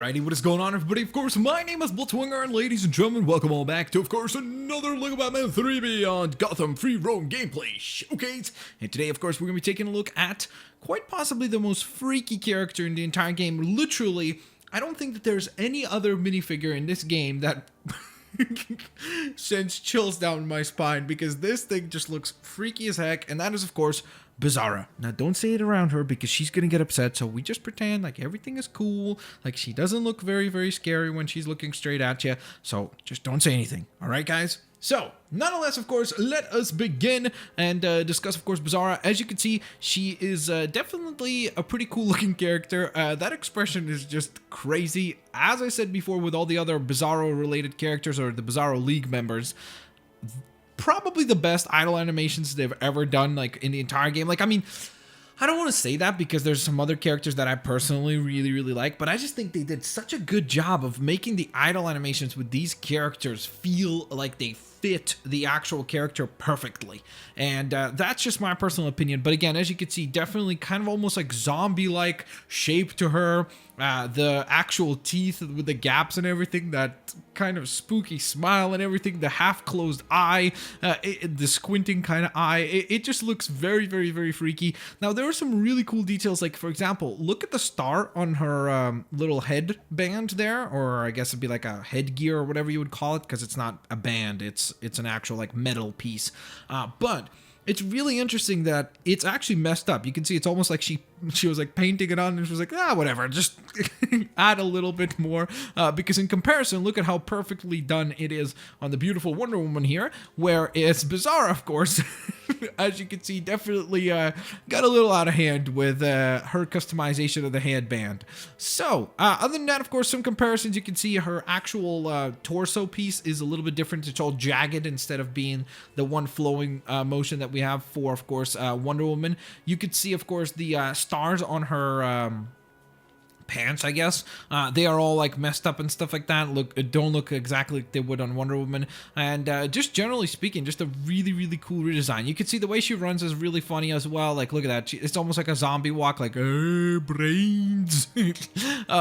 Alrighty, what is going on, everybody? Of course, my name is Blitzwinger, and ladies and gentlemen, welcome all back to, of course, another LEGO Batman 3 Beyond Gotham Free Roam gameplay showcase. And today, of course, we're going to be taking a look at quite possibly the most freaky character in the entire game. Literally, I don't think that there's any other minifigure in this game that sends chills down my spine, because this thing just looks freaky as heck, and that is, of course, Bizarra. Now, don't say it around her because she's gonna get upset, so we just pretend like everything is cool, like she doesn't look very, very scary when she's looking straight at you, so just don't say anything, alright, guys? So, nonetheless, of course, let us begin and discuss, of course, Bizarra. As you can see, she is definitely a pretty cool-looking character. That expression is just crazy. As I said before, with all the other Bizarro-related characters or the Bizarro League members, probably the best idle animations they've ever done, like, in the entire game. Like, I mean, I don't want to say that because there's some other characters that I personally really, really like, but I just think they did such a good job of making the idle animations with these characters feel like they fit the actual character perfectly. And that's just my personal opinion. But again, as you can see, definitely kind of almost like zombie-like shape to her. The actual teeth with the gaps and everything, that kind of spooky smile and everything, the half-closed eye, the squinting kind of eye, it just looks very, very, very freaky. Now, there are some really cool details, like, for example, look at the star on her little headband there, or I guess it'd be like a headgear or whatever you would call it, because it's not a band, it's an actual, like, metal piece. But it's really interesting that it's actually messed up. You can see it's almost like she was like painting it on and she was like, whatever, just add a little bit more, because in comparison, look at how perfectly done it is on the beautiful Wonder Woman here, where it's Bizarre, of course. As you can see, definitely got a little out of hand with her customization of the headband. So, other than that, of course, some comparisons. You can see her actual torso piece is a little bit different. It's all jagged instead of being the one flowing motion that we have for, of course, Wonder Woman. You could see, of course, the stars on her pants, I guess. They are all like messed up and stuff like that. Don't look exactly like they would on Wonder Woman. And just generally speaking, just a really, really cool redesign. You can see the way she runs is really funny as well. Like, look at that. It's almost like a zombie walk, like, brains,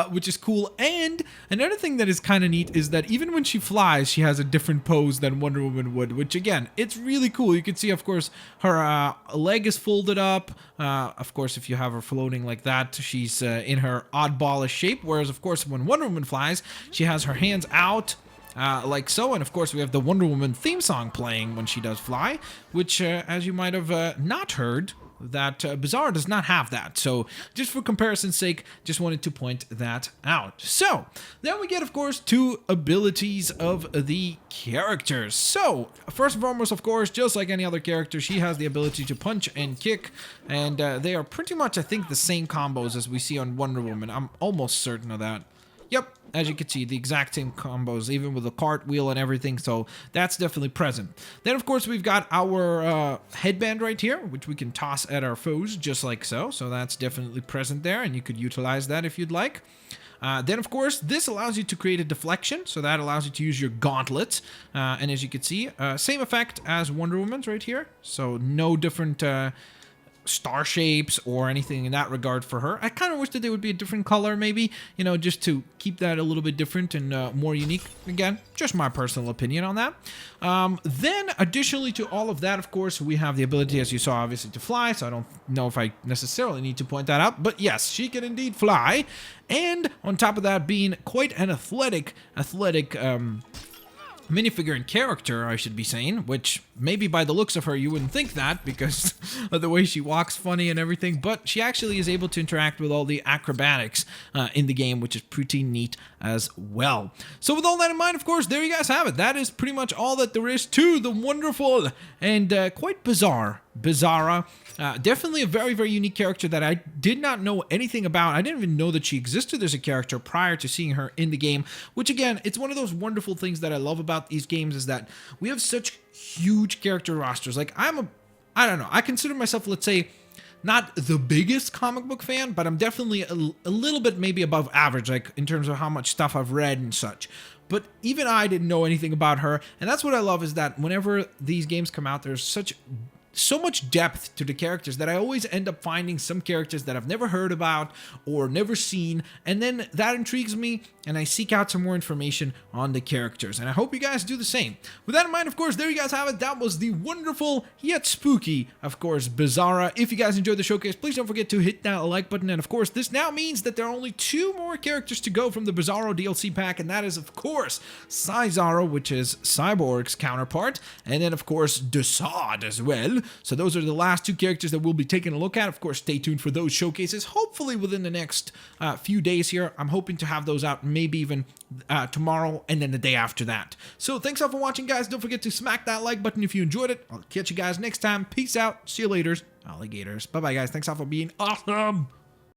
which is cool. And another thing that is kind of neat is that even when she flies, she has a different pose than Wonder Woman would, which again, it's really cool. You can see, of course, her leg is folded up. Of course, if you have her floating like that, she's in her oddballish shape, whereas, of course, when Wonder Woman flies, she has her hands out, like so, and of course we have the Wonder Woman theme song playing when she does fly, which, as you might have not heard, that Bizarre does not have that. So just for comparison's sake, just wanted to point that out. So then we get, of course, two abilities of the characters. So first and foremost, of course, just like any other character, she has the ability to punch and kick, and they are pretty much, I think, the same combos as we see on Wonder Woman. I'm almost certain of that. Yep, as you can see, the exact same combos, even with the cartwheel and everything, so that's definitely present. Then, of course, we've got our headband right here, which we can toss at our foes, just like so. So that's definitely present there, and you could utilize that if you'd like. Then, of course, this allows you to create a deflection, so that allows you to use your gauntlets. And as you can see, same effect as Wonder Woman's right here, so no different star shapes or anything in that regard for her. I kind of wish that they would be a different color, maybe, you know, just to keep that a little bit different and more unique. Again, just my personal opinion on that. Then, additionally to all of that, of course, we have the ability, as you saw, obviously, to fly, so I don't know if I necessarily need to point that out, but yes, she can indeed fly. And on top of that, being quite an athletic minifigure in character, I should be saying, which maybe by the looks of her you wouldn't think that because of the way she walks funny and everything, but she actually is able to interact with all the acrobatics in the game, which is pretty neat as well. So with all that in mind, of course, there you guys have it. That is pretty much all that there is to the wonderful and quite bizarre Bizarra. Definitely a very, very unique character that I did not know anything about. I didn't even know that she existed as a character prior to seeing her in the game, which again, it's one of those wonderful things that I love about these games is that we have such huge character rosters. Like, I don't know, I consider myself, let's say, not the biggest comic book fan, but I'm definitely a little bit maybe above average, like in terms of how much stuff I've read and such. But even I didn't know anything about her, and that's what I love is that whenever these games come out, there's such so much depth to the characters that I always end up finding some characters that I've never heard about or never seen, and then that intrigues me and I seek out some more information on the characters, and I hope you guys do the same. With that in mind, of course, there you guys have it. That was the wonderful yet spooky, of course, Bizarra. If you guys enjoyed the showcase, please don't forget to hit that like button, and of course, this now means that there are only 2 more characters to go from the Bizarro DLC pack, and that is, of course, Bizarro, which is Cyborg's counterpart, and then, of course, Desaad as well. So those are the last 2 characters that we'll be taking a look at. Of course, stay tuned for those showcases, hopefully within the next few days here. I'm hoping to have those out maybe even tomorrow and then the day after that. So thanks all for watching, guys. Don't forget to smack that like button if you enjoyed it. I'll catch you guys next time. Peace out. See you later, alligators. Bye-bye, guys. Thanks all for being awesome.